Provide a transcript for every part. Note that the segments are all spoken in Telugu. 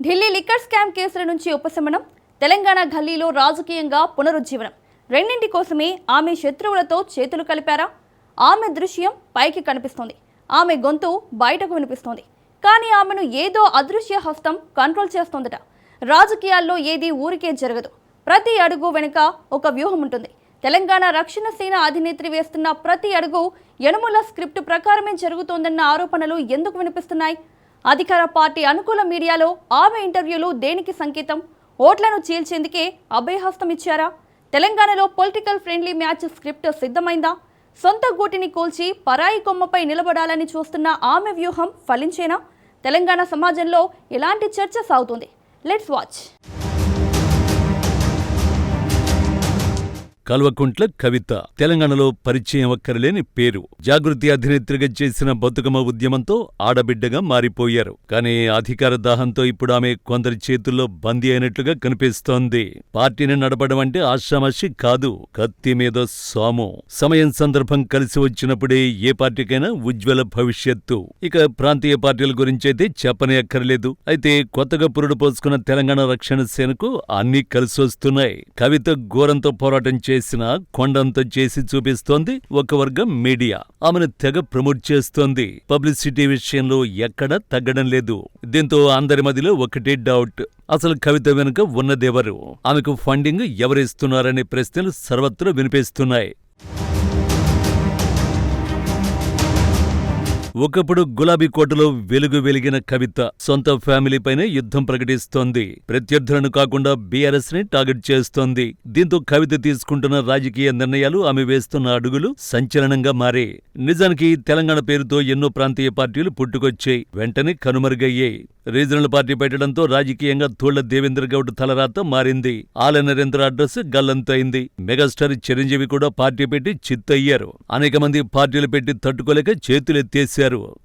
ఢిల్లీ లిక్కర్ స్కామ్ కేసుల నుంచి ఉపశమనం, తెలంగాణ గల్లీలో రాజకీయంగా పునరుజ్జీవనం. రెండింటి కోసమే ఆమె శత్రువులతో చేతులు కలిపారా? ఆమె దృశ్యం పైకి కనిపిస్తోంది, ఆమె గొంతు బయటకు వినిపిస్తోంది. కానీ ఆమెను ఏదో అదృశ్య హస్తం కంట్రోల్ చేస్తోందట. రాజకీయాల్లో ఏది ఊరికే జరగదు. ప్రతి అడుగు వెనుక ఒక వ్యూహం ఉంటుంది. తెలంగాణ రక్షణ సేన అధినేత్రి వేస్తున్న ప్రతి అడుగు యనుమల స్క్రిప్ట్ ప్రకారమే జరుగుతోందన్న ఆరోపణలు ఎందుకు వినిపిస్తున్నాయి? అధికార పార్టీ అనుకూల మీడియాలో ఆమె ఇంటర్వ్యూలు దేనికి సంకేతం? ఓట్లను చీల్చేందుకే అభయహస్తం ఇచ్చారా? తెలంగాణలో పొలిటికల్ ఫ్రెండ్లీ మ్యాచ్ స్క్రిప్ట్ సిద్ధమైందా? సొంత గూటిని కూల్చి పరాయి కొమ్మపై నిలబడాలని చూస్తున్న ఆమె వ్యూహం ఫలించేనా? తెలంగాణ సమాజంలో ఎలాంటి చర్చ సాగుతుంది? Let's watch. కల్వకుంట్ల కవిత తెలంగాణలో పరిచయం అక్కరలేని పేరు. జాగృతి అధినేత్రిగా చేసిన బతుకమ్మ ఉద్యమంతో ఆడబిడ్డగా మారిపోయారు. కానీ అధికార దాహంతో ఇప్పుడు ఆమె కొందరి చేతుల్లో బందీ అయినట్లుగా కనిపిస్తోంది. పార్టీని నడపడం అంటే ఆషామాషి కాదు, కత్తి మీద సాము. సమయం సందర్భం కలిసి వచ్చినప్పుడే ఏ పార్టీకైనా ఉజ్వల భవిష్యత్తు. ఇక ప్రాంతీయ పార్టీల గురించైతే చెప్పనే అక్కర్లేదు. అయితే కొత్తగా పురుడు పోసుకున్న తెలంగాణ రక్షణ సేనకు అన్నీ కలిసొస్తున్నాయి. కవిత ఘోరంతో పోరాటం చేసిన కొండంతో చేసి చూపిస్తోంది ఒక వర్గం మీడియా. ఆమెను తెగ ప్రమోట్ చేస్తోంది. పబ్లిసిటీ విషయంలో ఎక్కడా తగ్గడం లేదు. దీంతో అందరి మధ్యలో ఒకటే డౌట్, అసలు కవిత వెనుక ఉన్నదెవరు? ఆమెకు ఫండింగ్ ఎవరిస్తున్నారనే ప్రశ్నలు సర్వత్రా వినిపిస్తున్నాయి. ఒకప్పుడు గులాబీ కోటలో వెలుగు వెలిగిన కవిత సొంత ఫ్యామిలీపైనే యుద్ధం ప్రకటిస్తోంది. ప్రత్యర్థులను కాకుండా బీఆర్ఎస్ ని టార్గెట్ చేస్తోంది. దీంతో కవిత తీసుకుంటున్న రాజకీయ నిర్ణయాలు, ఆమె వేస్తున్న అడుగులు సంచలనంగా మారే. నిజానికి తెలంగాణ పేరుతో ఎన్నో ప్రాంతీయ పార్టీలు పుట్టుకొచ్చాయి, వెంటనే కనుమరుగయ్యాయి. రీజనల్ పార్టీ పెట్టడంతో రాజకీయంగా తోళ్ల దేవేంద్ర గౌడ్ తలరాత మారింది. ఆల నరేంద్ర అడ్రస్ గల్లంతైంది. మెగాస్టార్ చిరంజీవి కూడా పార్టీ పెట్టి చిత్తయ్యారు. అనేక మంది పార్టీలు పెట్టి తట్టుకోలేక చేతులెత్తేశారు.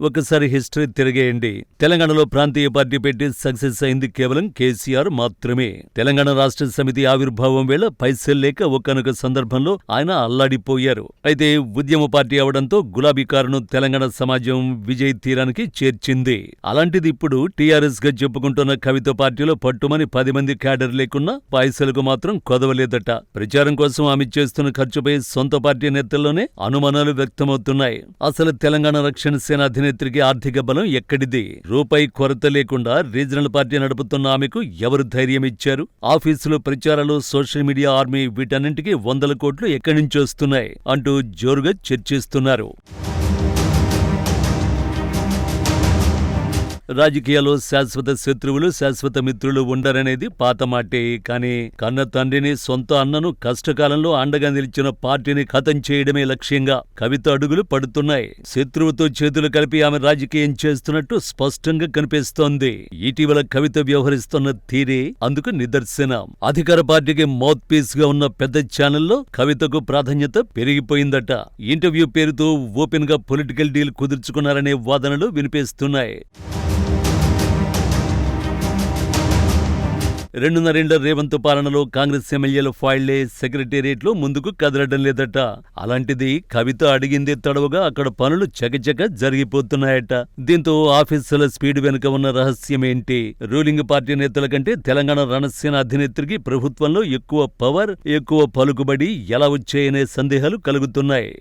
ఒకసారి హిస్టరీ తిరిగేయండి. తెలంగాణలో ప్రాంతీయ పార్టీ పెట్టి సక్సెస్ అయింది కేవలం కేసీఆర్ మాత్రమే. తెలంగాణ రాష్ట్ర సమితి ఆవిర్భావం వేళ పైసలు లేక ఒకానొక సందర్భంలో ఆయన అల్లాడిపోయారు. అయితే ఉద్యమ పార్టీ అవడంతో గులాబీ కారును తెలంగాణ సమాజం విజయ్ తీరానికి చేర్చింది. అలాంటిది ఇప్పుడు టీఆర్ఎస్ గా చెప్పుకుంటున్న కవిత పార్టీలో పట్టుమని 10 మంది క్యాడర్ లేకున్నా పైసలకు మాత్రం కొదవలేదట. ప్రచారం కోసం ఆమె చేస్తున్న ఖర్చుపై సొంత పార్టీ నేతల్లోనే అనుమానాలు వ్యక్తమవుతున్నాయి. అసలు తెలంగాణ రక్షణ సేన అధినేత్రికి ఆర్థిక బలం ఎక్కడిది? రూపాయి కొరత లేకుండా రీజనల్ పార్టీ నడుపుతున్న ఆమెకు ఎవరు ధైర్యం ఇచ్చారు? ఆఫీసులు, ప్రచారాలు, సోషల్ మీడియా ఆర్మీ వీటన్నింటికీ 100 కోట్లు ఎక్కడి నుంచి వస్తున్నాయి అంటూ జోరుగా చర్చిస్తున్నారు. రాజకీయాల్లో శాశ్వత శత్రువులు, శాశ్వత మిత్రులు ఉండరనేది పాత మాటే. కానీ కన్న తండ్రిని, సొంత అన్నను కష్టకాలంలో అండగా నిలిచిన పార్టీని ఖతం చేయడమే లక్ష్యంగా కవిత అడుగులు పడుతున్నాయి. శత్రువుతో చేతులు కలిపి ఆమె రాజకీయం చేస్తున్నట్టు స్పష్టంగా కనిపిస్తోంది. ఇటీవల కవిత వ్యవహరిస్తున్న తీరే అందుకు నిదర్శనం. అధికార పార్టీకి మౌత్ పీస్ గా ఉన్న పెద్ద ఛానల్లో కవితకు ప్రాధాన్యత పెరిగిపోయిందట. ఇంటర్వ్యూ పేరుతో ఓపెన్ గా పొలిటికల్ డీల్ కుదుర్చుకున్నారనే వాదనలు వినిపిస్తున్నాయి. 2.5 రేవంత్ పాలనలో కాంగ్రెస్ ఎమ్మెల్యేల ఫైళ్లే సెక్రటేరియట్లో ముందుకు కదలడం లేదట. అలాంటిది కవిత అడిగిందే తడవుగా అక్కడ పనులు చకచక జరిగిపోతున్నాయట. దీంతో ఆఫీసుల స్పీడ్ వెనుక ఉన్న రహస్యమేంటి? రూలింగ్ పార్టీ నేతల కంటే తెలంగాణ రణసేన అధినేత్రికి ప్రభుత్వంలో ఎక్కువ పవర్, ఎక్కువ పలుకుబడి ఎలా వచ్చాయనే సందేహాలు కలుగుతున్నాయి.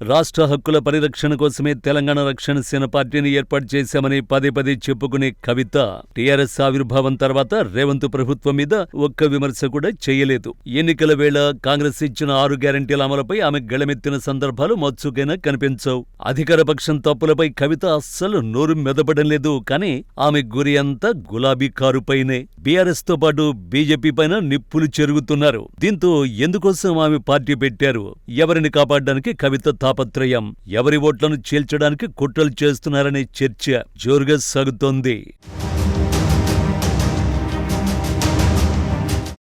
రాష్ట్ర హక్కుల పరిరక్షణ కోసమే తెలంగాణ రక్షణ సేన పార్టీని ఏర్పాటు చేశామని పదే చెప్పుకునే కవిత టీఆర్ఎస్ ఆవిర్భావం తర్వాత రేవంత్ ప్రభుత్వం మీద ఒక్క విమర్శ కూడా చేయలేదు. ఎన్నికల వేళ కాంగ్రెస్ ఇచ్చిన 6 గ్యారంటీల అమలుపై ఆమె గళమెత్తిన సందర్భాలు మచ్చుకైనా కనిపించవు. అధికార పక్షం తప్పులపై కవిత అస్సలు నోరు మెదపడం లేదు. కానీ ఆమె గురి అంతా గులాబీ కారుపైనే. బీఆర్ఎస్ తో పాటు బీజేపీ పైన నిప్పులు చెరుగుతున్నారు. దీంతో ఎందుకోసం ఆమె పార్టీ పెట్టారు? ఎవరిని కాపాడడానికి కవిత తాపత్రయం? ఎవరి ఓట్లను చీల్చడానికి కుట్రలు చేస్తున్నారనే చర్చ జోరుగా సాగుతోంది.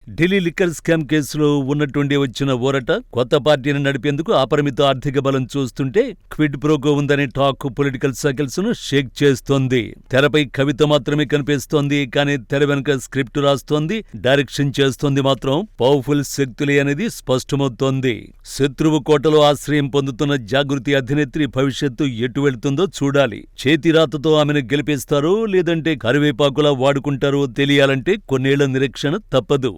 ఢిల్లీ లిక్కర్ స్కామ్ కేసులో ఉన్నట్టుండి వచ్చిన ఊరట, కొత్త పార్టీని నడిపేందుకు అపరిమిత ఆర్థిక బలం చూస్తుంటే క్విడ్ ప్రోకో ఉందనే టాక్ పొలిటికల్ సర్కిల్స్ ను షేక్ చేస్తోంది. తెరపై కవిత మాత్రమే కనిపిస్తోంది, కానీ తెర వెనుక స్క్రిప్ట్ రాస్తోంది, డైరెక్షన్ చేస్తోంది మాత్రం పవర్ఫుల్ శక్తులే అనేది స్పష్టమవుతోంది. శత్రువు కోటలో ఆశ్రయం పొందుతున్న జాగృతి అధినేత్రి భవిష్యత్తు ఎటు వెళ్తుందో చూడాలి. చేతిరాతతో ఆమెను గెలిపిస్తారో లేదంటే కరివేపాకులా వాడుకుంటారో తెలియాలంటే కొన్నేళ్ల నిరీక్షణ తప్పదు.